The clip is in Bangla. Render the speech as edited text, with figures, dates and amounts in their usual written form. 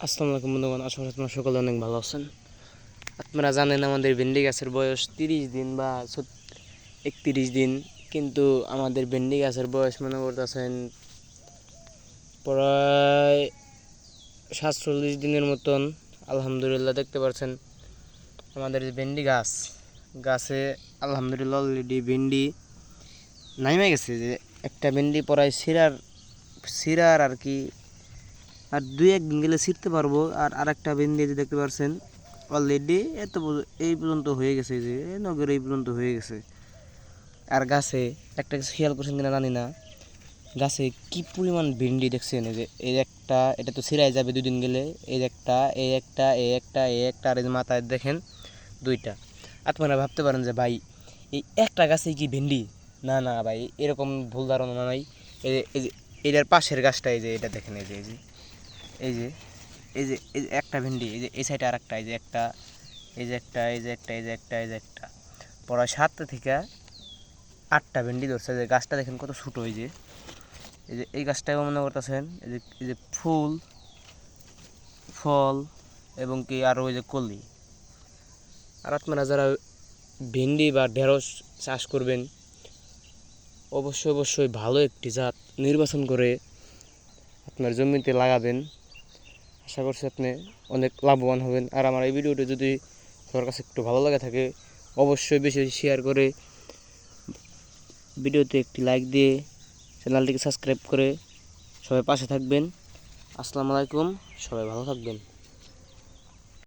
আসসালামু আলাইকুম বন্ধুগণ, আশা করি আপনারা সকলে অনেক ভালো আছেন। আপনারা জানেন আমাদের ভেন্ডি গাছের বয়স 30 দিন বা 31 দিন, কিন্তু আমাদের ভেন্ডি গাছের বয়স মনে করতেছেন প্রায় 47 দিনের মতন। আলহামদুলিল্লাহ, দেখতে পাচ্ছেন আমাদের যে ভেন্ডি গাছে আলহামদুলিল্লাহ অলরেডি ভেন্ডি নাইমে গেছে। যে একটা ভেন্ডি প্রায় সিরার আর কি, আর 2-1 দিন গেলে ছিঁড়তে পারবো। আর আরেকটা ভেন্ডি যে দেখতে পাচ্ছেন অলরেডি এই পর্যন্ত হয়ে গেছে, যে নগর এই পর্যন্ত হয়ে গেছে। আর গাছে একটা কিছু খেয়াল করছেন কিনা জানি না, গাছে কি পরিমাণ ভেন্ডি দেখছেন। এই যে এই একটা, এটা তো ছিঁড়াই যাবে 2 দিন গেলে। এই একটা, আর এই মাথায় দেখেন 2টা। আপনারা ভাবতে পারেন যে ভাই এই একটা গাছে কি ভেন্ডি? না না ভাই, এরকম ভুল ধারণা নাই। এই যে এটার পাশের গাছটা, এই যে এটা দেখেন, এই যে এই যে এই যে এই যে একটা ভেন্ডি, এই যে এই সাইডে আর একটা, এই যে একটা, এই যে একটা, এই যে একটা, এই যে একটা, এই যে একটা, প্রায় 7টা থেকে 8টা ভেন্ডি ধরছে। যে গাছটা দেখেন কত ছোটো। এই যে এই গাছটাও মনে করতেছেন এই যে ফুল ফল এবং কি আরও ওই যে কলি। আর আপনারা যারা ভেন্ডি বা ঢেঁড়স চাষ করবেন, অবশ্যই ভালো একটি জাত নির্বাচন করে আপনার জমিতে লাগাবেন। আশা করছি আপনি অনেক লাভবান হবেন। আর আমার এই ভিডিওটি যদি সবার কাছে একটু ভালো লাগে থাকে, অবশ্যই বেশি শেয়ার করে, ভিডিওতে একটি লাইক দিয়ে চ্যানেলটিকে সাবস্ক্রাইব করে সবাই পাশে থাকবেন। আসসালামু আলাইকুম, সবাই ভালো থাকবেন।